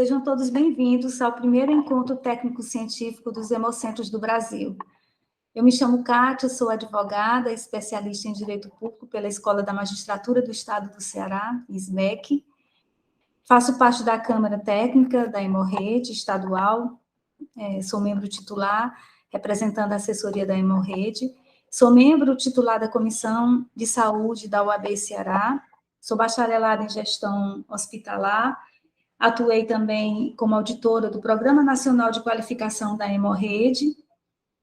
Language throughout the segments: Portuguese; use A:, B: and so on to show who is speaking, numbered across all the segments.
A: Sejam todos bem-vindos ao primeiro encontro técnico-científico dos Hemocentros do Brasil. Eu me chamo Kátia, sou advogada, especialista em Direito Público pela Escola da Magistratura do Estado do Ceará, SMEC. Faço parte da Câmara Técnica da Hemorrede Estadual, sou membro titular, representando a assessoria da Hemorrede. Sou membro titular da Comissão de Saúde da UAB Ceará, sou bacharelada em Gestão Hospitalar. Atuei também como auditora do Programa Nacional de Qualificação da Hemorrede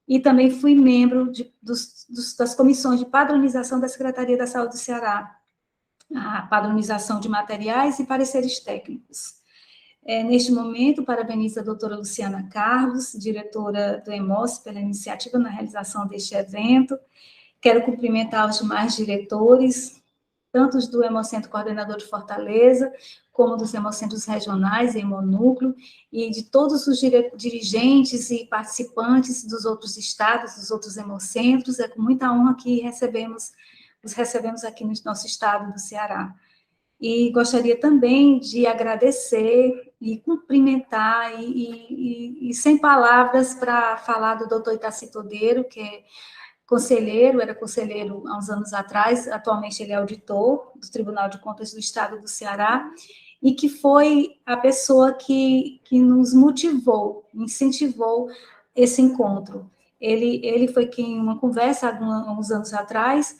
A: e também fui membro das comissões de padronização da Secretaria da Saúde do Ceará, a padronização de materiais e pareceres técnicos. Neste momento, parabenizo a doutora Luciana Carlos, diretora do Hemos, pela iniciativa na realização deste evento. Quero cumprimentar os demais diretores, tanto os do Hemocentro Coordenador de Fortaleza, como dos Hemocentros regionais e Hemonúcleo, e de todos os dirigentes e participantes dos outros estados, dos outros hemocentros. É com muita honra que os recebemos aqui no nosso estado do Ceará. E gostaria também de agradecer e cumprimentar, e sem palavras, para falar do doutor Itaci Todeiro, que é era conselheiro há uns anos atrás, atualmente ele é auditor do Tribunal de Contas do Estado do Ceará, e que foi a pessoa que nos motivou, incentivou esse encontro. Ele foi quem, em uma conversa há uns anos atrás,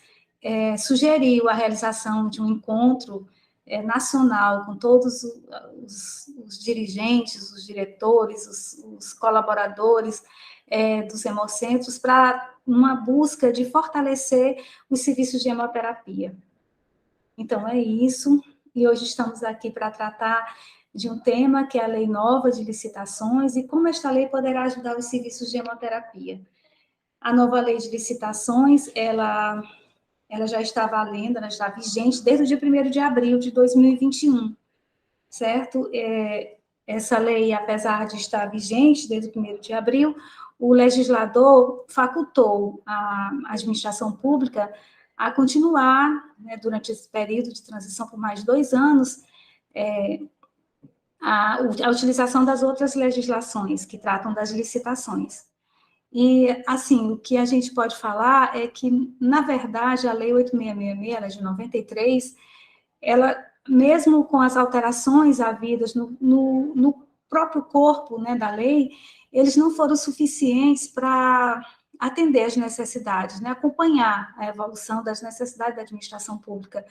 A: sugeriu a realização de um encontro nacional com todos os dirigentes, os diretores, os colaboradores dos hemocentros, para uma busca de fortalecer os serviços de hemoterapia. Então, é isso, e hoje estamos aqui para tratar de um tema que é a Lei Nova de Licitações e como esta lei poderá ajudar os serviços de hemoterapia. A nova Lei de Licitações, ela já está valendo, ela está vigente desde o dia 1º de abril de 2021, certo? Essa lei, apesar de estar vigente desde o 1º de abril, o legislador facultou a administração pública a continuar, durante esse período de transição por mais de 2 anos, a utilização das outras legislações que tratam das licitações. E, assim, o que a gente pode falar é que, na verdade, a Lei 8666, ela é de 93, ela, mesmo com as alterações havidas no próprio corpo, da lei, eles não foram suficientes para atender às necessidades, acompanhar a evolução das necessidades da administração pública.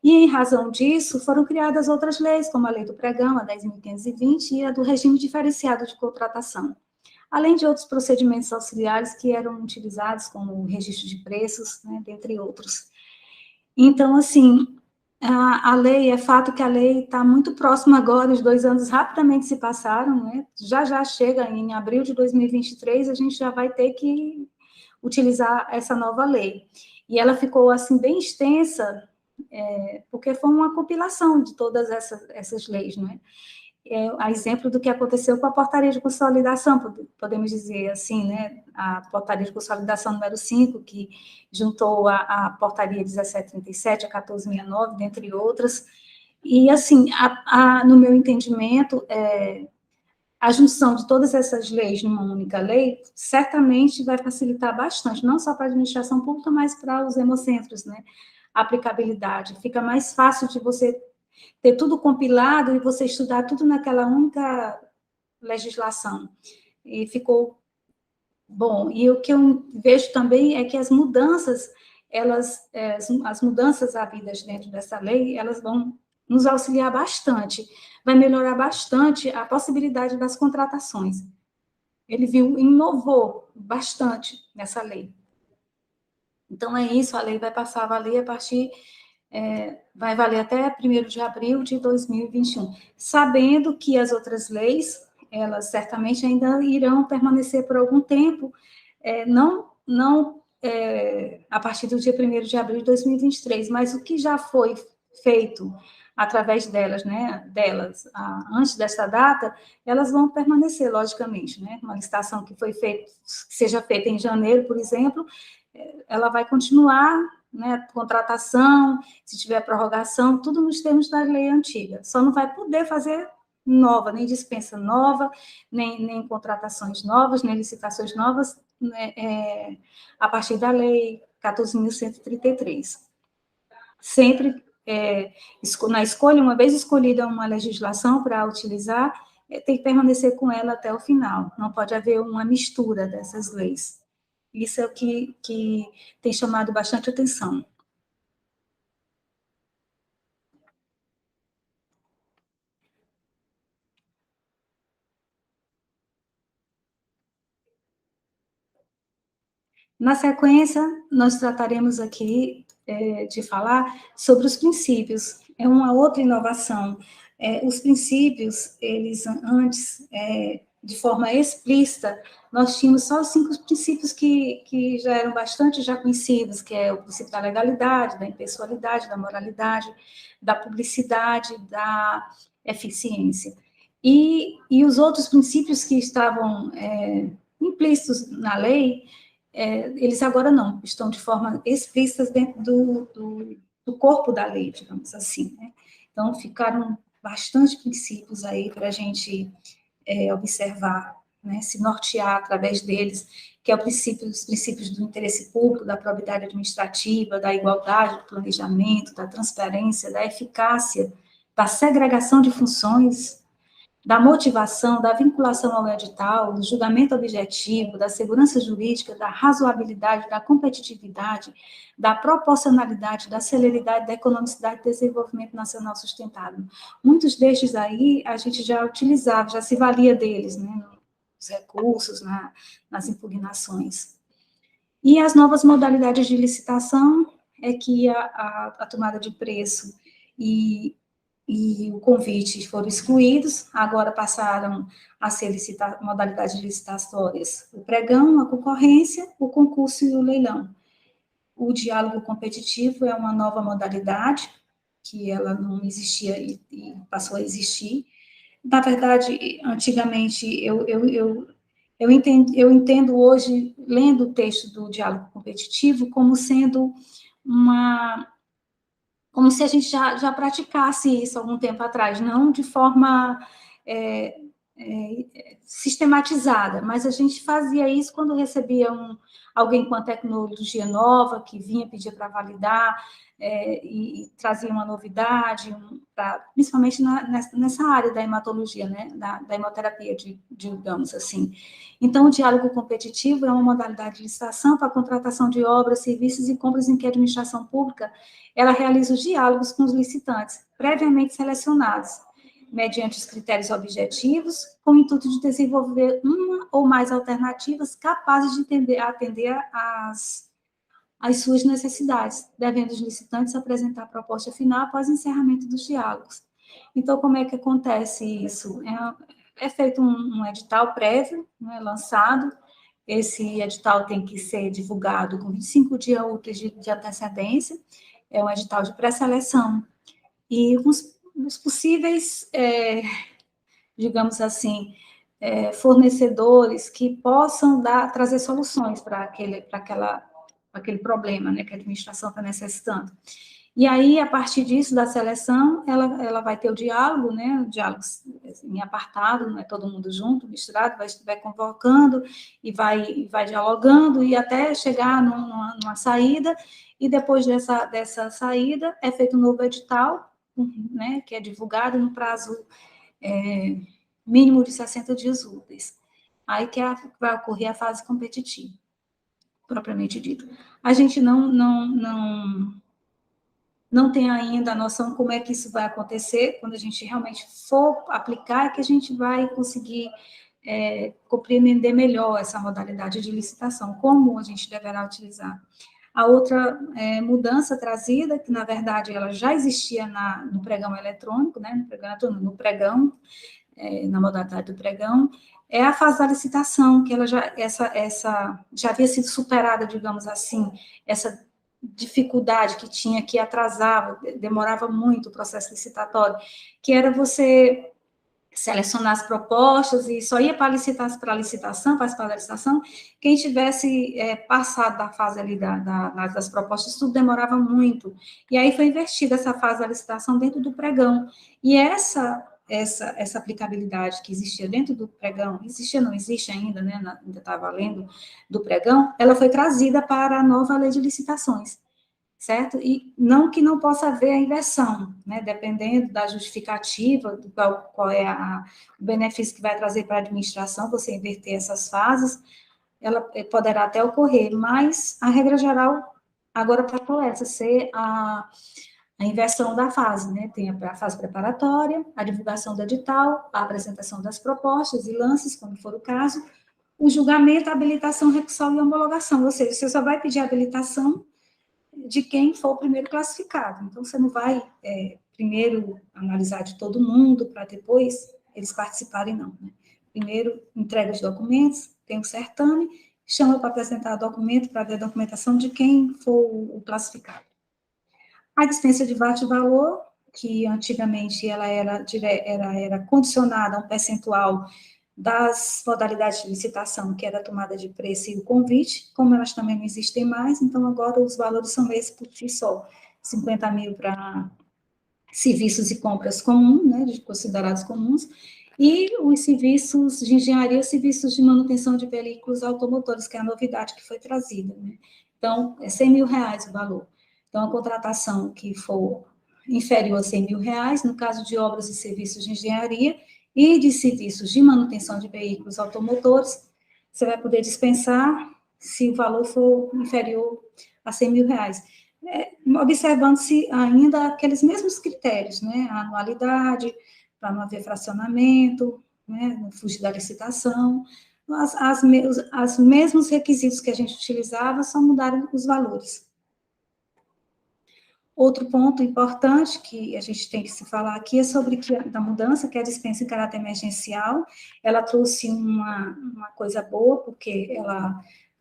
A: E, em razão disso, foram criadas outras leis, como a Lei do Pregão, a 10.520, e a do Regime Diferenciado de Contratação, além de outros procedimentos auxiliares que eram utilizados, como o registro de preços, dentre outros. Então, assim, a lei, é fato que a lei está muito próxima agora, os 2 anos rapidamente se passaram, já chega em abril de 2023, a gente já vai ter que utilizar essa nova lei. E ela ficou, assim, bem extensa, porque foi uma compilação de todas essas leis, a exemplo do que aconteceu com a portaria de consolidação, podemos dizer assim, a portaria de consolidação número 5, que juntou a portaria 1737, a 1469, dentre outras, e, assim, no meu entendimento, a junção de todas essas leis numa única lei, certamente vai facilitar bastante, não só para a administração pública, mas para os hemocentros, a aplicabilidade. Fica mais fácil de você ter tudo compilado e você estudar tudo naquela única legislação. E ficou bom. E o que eu vejo também é que as mudanças, as mudanças havidas dentro dessa lei, elas vão nos auxiliar bastante, vai melhorar bastante a possibilidade das contratações. Ele inovou bastante nessa lei. Então, é isso, a lei vai passar a valer a partir... vai valer até 1º de abril de 2021, sabendo que as outras leis, elas certamente ainda irão permanecer por algum tempo, não a partir do dia 1º de abril de 2023, mas o que já foi feito através delas, antes dessa data, elas vão permanecer, logicamente, Uma licitação que seja feita em janeiro, por exemplo, ela vai continuar, contratação, se tiver prorrogação, tudo nos termos da lei antiga. Só não vai poder fazer nova, nem dispensa nova, nem contratações novas, nem licitações novas, né, a partir da Lei 14.133. Sempre na escolha, uma vez escolhida uma legislação para utilizar, tem que permanecer com ela até o final, não pode haver uma mistura dessas leis. Isso é o que tem chamado bastante atenção. Na sequência, nós trataremos aqui de falar sobre os princípios. É uma outra inovação. Os princípios, eles antes, de forma explícita, nós tínhamos só os 5 princípios que já eram bastante já conhecidos, que é o princípio da legalidade, da impessoalidade, da moralidade, da publicidade, da eficiência. E os outros princípios que estavam implícitos na lei, eles agora não, estão de forma explícita dentro do corpo da lei, digamos assim, né? Então, ficaram bastante princípios aí para a gente observar, né, se nortear através deles, que é os princípios do interesse público, da probidade administrativa, da igualdade, do planejamento, da transparência, da eficácia, da segregação de funções, da motivação, da vinculação ao edital, do julgamento objetivo, da segurança jurídica, da razoabilidade, da competitividade, da proporcionalidade, da celeridade, da economicidade e desenvolvimento nacional sustentável. Muitos destes aí a gente já utilizava, já se valia deles, né, nos recursos, nas impugnações. E as novas modalidades de licitação é que a tomada de preço e o convite foram excluídos, agora passaram a ser modalidades licitatórias: o pregão, a concorrência, o concurso e o leilão. O diálogo competitivo é uma nova modalidade, que ela não existia e passou a existir. Na verdade, antigamente, eu entendo hoje, lendo o texto do diálogo competitivo, como sendo como se a gente já praticasse isso algum tempo atrás, não de forma sistematizada, mas a gente fazia isso quando recebia alguém com a tecnologia nova, que vinha pedir para validar, e trazia uma novidade, principalmente nessa área da hematologia, né, da hemoterapia, digamos assim. Então, o diálogo competitivo é uma modalidade de licitação para a contratação de obras, serviços e compras em que a administração pública ela realiza os diálogos com os licitantes, previamente selecionados, mediante os critérios objetivos, com o intuito de desenvolver uma ou mais alternativas capazes de atender às suas necessidades, devendo os licitantes apresentar a proposta final após o encerramento dos diálogos. Então, como é que acontece isso? É feito um edital prévio, né, lançado. Esse edital tem que ser divulgado com 25 dias úteis de antecedência. É um edital de pré-seleção. E os possíveis, digamos assim, fornecedores que possam trazer soluções para aquele problema, né, que a administração está necessitando. E aí, a partir disso, da seleção, ela vai ter o diálogo, né, o diálogo em apartado, não é todo mundo junto, misturado, vai convocando e vai dialogando e até chegar numa saída, e depois dessa saída é feito um novo edital, né, que é divulgado no prazo mínimo de 60 dias úteis. Aí que vai ocorrer a fase competitiva, propriamente dito. A gente não tem ainda a noção como é que isso vai acontecer. Quando a gente realmente for aplicar, é que a gente vai conseguir compreender melhor essa modalidade de licitação, como a gente deverá utilizar. A outra mudança trazida, que na verdade ela já existia no pregão eletrônico, né, no pregão, na modalidade do pregão, é a fase da licitação, que ela já havia sido superada, digamos assim, essa dificuldade que tinha, que atrasava, demorava muito o processo licitatório, que era você selecionar as propostas e só ia para a licitação, participar da licitação, quem tivesse passado da fase ali das propostas, tudo demorava muito. E aí foi investida essa fase da licitação dentro do pregão. E essa essa aplicabilidade que existia dentro do pregão, existia, não existe ainda, né, ainda está valendo, do pregão, ela foi trazida para a nova lei de licitações, certo? E não que não possa haver a inversão, né, dependendo da justificativa, do qual é o benefício que vai trazer para a administração, você inverter essas fases, ela poderá até ocorrer, mas a regra geral agora passou essa, ser a inversão da fase, né? Tem a fase preparatória, a divulgação do edital, a apresentação das propostas e lances, quando for o caso, o julgamento, a habilitação, recursal e homologação, ou seja, você só vai pedir a habilitação de quem for o primeiro classificado. Então, você não vai primeiro analisar de todo mundo para depois eles participarem, não. Né? Primeiro, entrega os documentos, tem o certame, chama para apresentar o documento, para ver a documentação de quem for o classificado. A dispensa de VAT de valor, que antigamente ela era condicionada a um percentual das modalidades de licitação, que era a tomada de preço e o convite, como elas também não existem mais, então agora os valores são esses por si só, 50 mil para serviços e compras comuns, né, considerados comuns, e os serviços de engenharia, os serviços de manutenção de veículos automotores, que é a novidade que foi trazida, né? Então, é 100 mil reais o valor. Então, a contratação que for inferior a 100 mil reais, no caso de obras e serviços de engenharia e de serviços de manutenção de veículos automotores, você vai poder dispensar se o valor for inferior a 100 mil reais. Observando-se ainda aqueles mesmos critérios, né? A anualidade, para não haver fracionamento, né? Não fugir da licitação, os mesmos requisitos que a gente utilizava, só mudaram os valores. Outro ponto importante que a gente tem que se falar aqui é sobre a mudança, que é a dispensa em caráter emergencial. Ela trouxe uma coisa boa, porque ela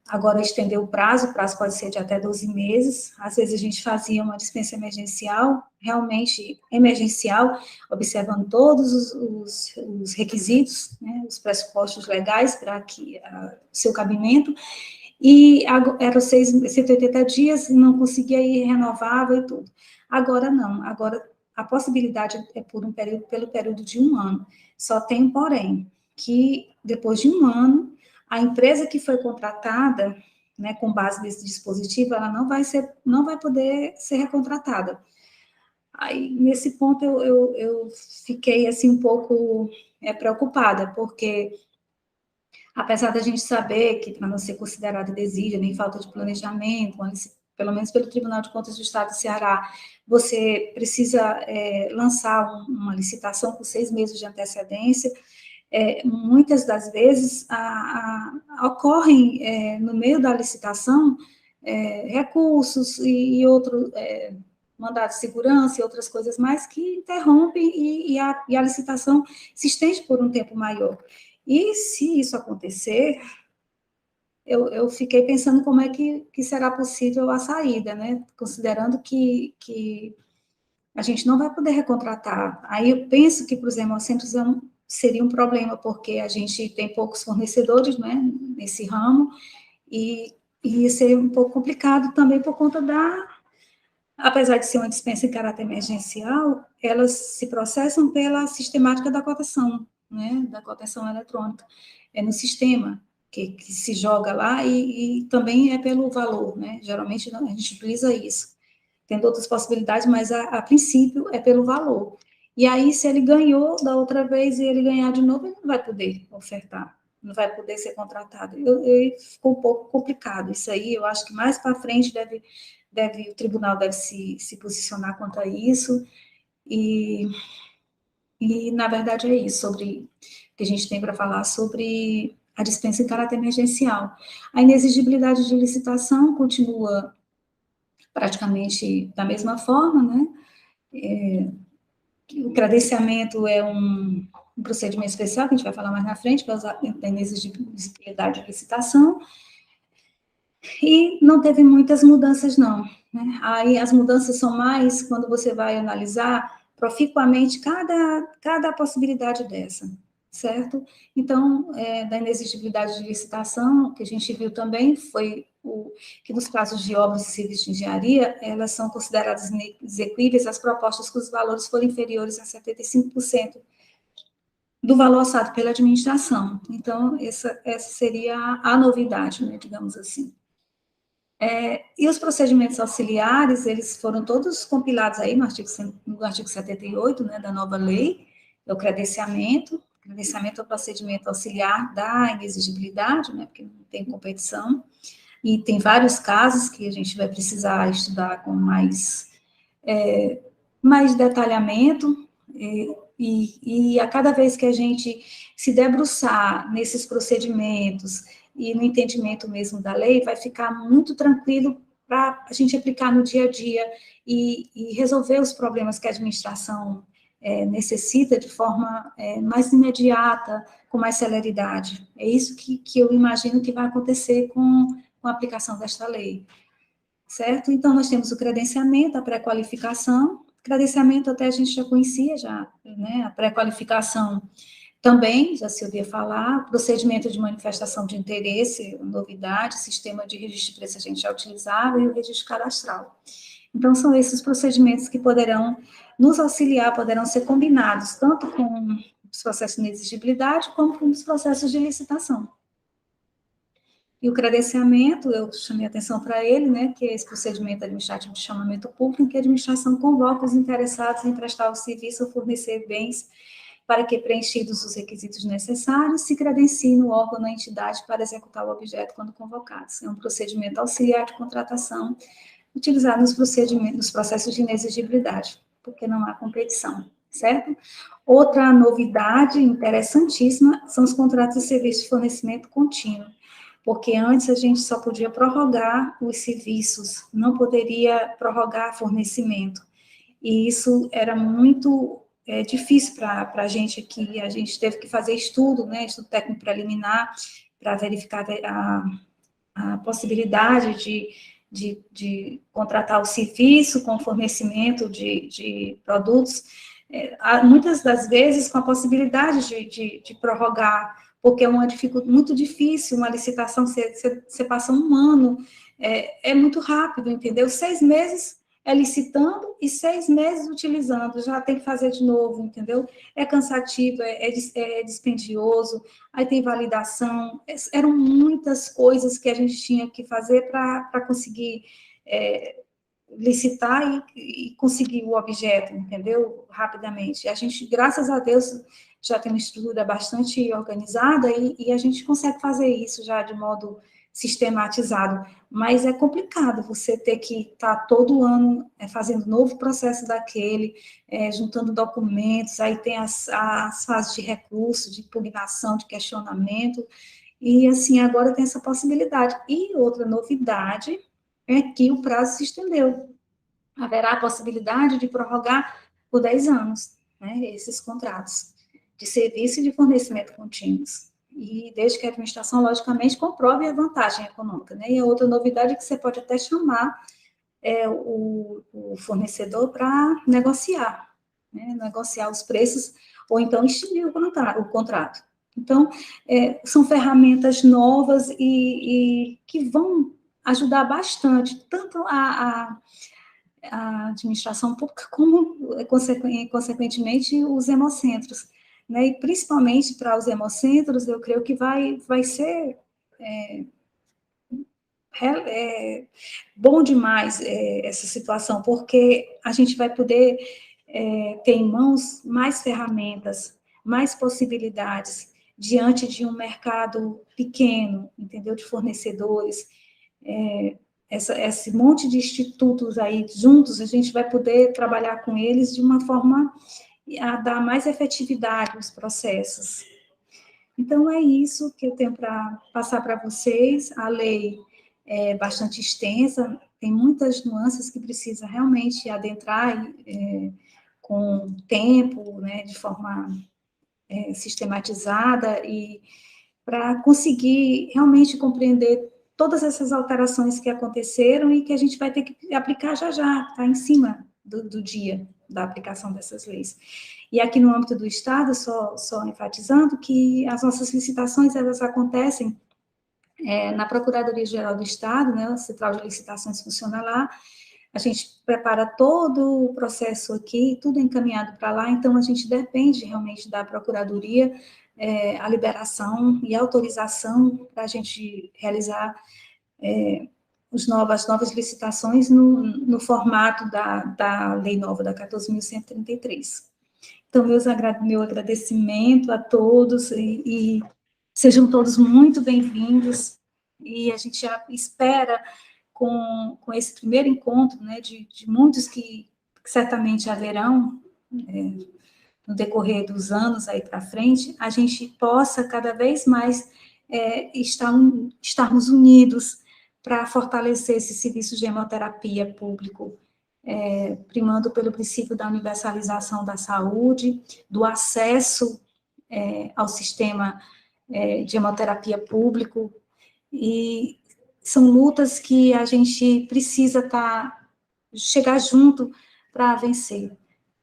A: agora estendeu o prazo pode ser de até 12 meses. Às vezes a gente fazia uma dispensa emergencial, realmente emergencial, observando todos os requisitos, né, os pressupostos legais para que seu cabimento, e eram 180 dias, não conseguia ir, renovava e tudo. Agora não, agora a possibilidade é pelo período de 1 ano. Só tem um porém, que depois de 1 ano, a empresa que foi contratada, né, com base nesse dispositivo, ela não vai poder ser recontratada. Aí, nesse ponto, eu fiquei, assim, um pouco preocupada, porque apesar da gente saber que, para não ser considerada desídia, nem falta de planejamento, pelo menos pelo Tribunal de Contas do Estado do Ceará, você precisa lançar uma licitação com 6 meses de antecedência. Muitas das vezes ocorrem no meio da licitação recursos e outros mandados de segurança e outras coisas mais que interrompem e a licitação se estende por um tempo maior. E se isso acontecer, eu fiquei pensando como é que será possível a saída, né? Considerando que a gente não vai poder recontratar. Aí eu penso que para os hemocentros seria um problema, porque a gente tem poucos fornecedores, né, nesse ramo, e ia ser um pouco complicado também por conta apesar de ser uma dispensa em caráter emergencial, elas se processam pela sistemática da cotação, né, da cotação eletrônica, no sistema que se joga lá e também é pelo valor, né, geralmente a gente utiliza isso. Tendo outras possibilidades, mas a princípio é pelo valor. E aí, se ele ganhou da outra vez e ele ganhar de novo, ele não vai poder ofertar, não vai poder ser contratado. Ficou um pouco complicado isso aí, eu acho que mais para frente o tribunal deve se posicionar quanto a isso, e na verdade é isso, sobre que a gente tem para falar sobre a dispensa em caráter emergencial. A inexigibilidade de licitação continua praticamente da mesma forma, né? O credenciamento é um procedimento especial, que a gente vai falar mais na frente, que é a inexigibilidade de licitação, e não teve muitas mudanças, não. Né? Aí as mudanças são mais quando você vai analisar proficuamente cada possibilidade dessa, certo? Então, da inexigibilidade de licitação, que a gente viu também, foi que nos casos de obras e serviços de engenharia, elas são consideradas inexequíveis as propostas cujos valores forem inferiores a 75% do valor orçado pela administração. Então, essa seria a novidade, né, digamos assim. E os procedimentos auxiliares, eles foram todos compilados aí no artigo 78, né, da nova lei, é o credenciamento. Credenciamento é o procedimento auxiliar da inexigibilidade, né, porque não tem competição, e tem vários casos que a gente vai precisar estudar com mais detalhamento, e a cada vez que a gente se debruçar nesses procedimentos e no entendimento mesmo da lei, vai ficar muito tranquilo para a gente aplicar no dia a dia e resolver os problemas que a administração necessita de forma mais imediata, com mais celeridade. É isso que eu imagino que vai acontecer com a aplicação desta lei. Certo? Então, nós temos o credenciamento, a pré-qualificação. Credenciamento até a gente já conhecia, né? A pré-qualificação também, já se ouvia falar. Procedimento de manifestação de interesse, novidade, sistema de registro de preço a gente já utilizava, e o registro cadastral. Então, são esses procedimentos que poderão nos auxiliar, poderão ser combinados, tanto com os processos de inexigibilidade, como com os processos de licitação. E o credenciamento, eu chamei atenção para ele, né, que é esse procedimento administrativo de chamamento público, em que a administração convoca os interessados em prestar o serviço ou fornecer bens para que, preenchidos os requisitos necessários, se credencie no órgão ou na entidade para executar o objeto quando convocados. É um procedimento auxiliar de contratação utilizado nos processos de inexigibilidade, porque não há competição, certo? Outra novidade interessantíssima são os contratos de serviço de fornecimento contínuo, porque antes a gente só podia prorrogar os serviços, não poderia prorrogar fornecimento. E isso era muito difícil para a gente aqui, a gente teve que fazer estudo, né, estudo técnico preliminar, para verificar a possibilidade de contratar o serviço com fornecimento de produtos, muitas das vezes com a possibilidade de prorrogar, porque é uma dificuldade muito difícil, uma licitação, você passa um ano, é muito rápido, entendeu? 6 meses licitando e 6 meses utilizando, já tem que fazer de novo, entendeu? É cansativo, é dispendioso, aí tem validação, eram muitas coisas que a gente tinha que fazer para conseguir licitar e conseguir o objeto, entendeu? Rapidamente. A gente, graças a Deus, já tem uma estrutura bastante organizada e a gente consegue fazer isso já de modo sistematizado, mas é complicado você ter que estar todo ano fazendo novo processo daquele, juntando documentos, aí tem as fases de recurso, de impugnação, de questionamento, e assim, agora tem essa possibilidade. E outra novidade é que o prazo se estendeu. Haverá a possibilidade de prorrogar por 10 anos, né, esses contratos de serviço e de fornecimento contínuos. E desde que a administração, logicamente, comprove a vantagem econômica, né? E a outra novidade é que você pode até chamar o fornecedor para negociar, né? Negociar os preços, ou então extinguir o contrato. Então, são ferramentas novas e que vão ajudar bastante, tanto a administração pública, como, consequentemente, os hemocentros, né? E principalmente para os hemocentros, eu creio que vai ser bom demais essa situação, porque a gente vai poder ter em mãos mais ferramentas, mais possibilidades, diante de um mercado pequeno, entendeu? De fornecedores, esse monte de institutos aí juntos, a gente vai poder trabalhar com eles de uma forma a dar mais efetividade aos processos. Então, é isso que eu tenho para passar para vocês. A lei é bastante extensa, tem muitas nuances que precisa realmente adentrar com tempo, né, de forma sistematizada, e para conseguir realmente compreender todas essas alterações que aconteceram e que a gente vai ter que aplicar já, está em cima do dia da aplicação dessas leis. E aqui no âmbito do Estado, só enfatizando que as nossas licitações, elas acontecem na Procuradoria-Geral do Estado, né, a Central de Licitações funciona lá, a gente prepara todo o processo aqui, tudo encaminhado para lá, então a gente depende realmente da Procuradoria, a liberação e autorização para a gente realizar as novas licitações no formato da Lei Nova, da 14.133. Então, meu agradecimento a todos e sejam todos muito bem-vindos, e a gente já espera, com esse primeiro encontro, né, de muitos que certamente haverão, no decorrer dos anos aí para frente, a gente possa cada vez mais estarmos unidos para fortalecer esse serviço de hemoterapia público, primando pelo princípio da universalização da saúde, do acesso ao sistema de hemoterapia público, e são lutas que a gente precisa chegar junto para vencer.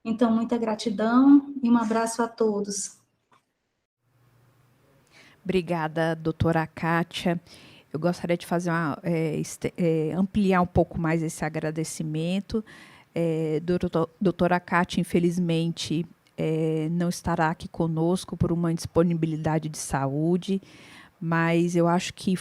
A: Então, muita gratidão e um abraço a todos.
B: Obrigada, doutora Kátia. Eu gostaria de fazer ampliar um pouco mais esse agradecimento. Doutora Kátia, infelizmente, não estará aqui conosco por uma indisponibilidade de saúde, mas eu acho que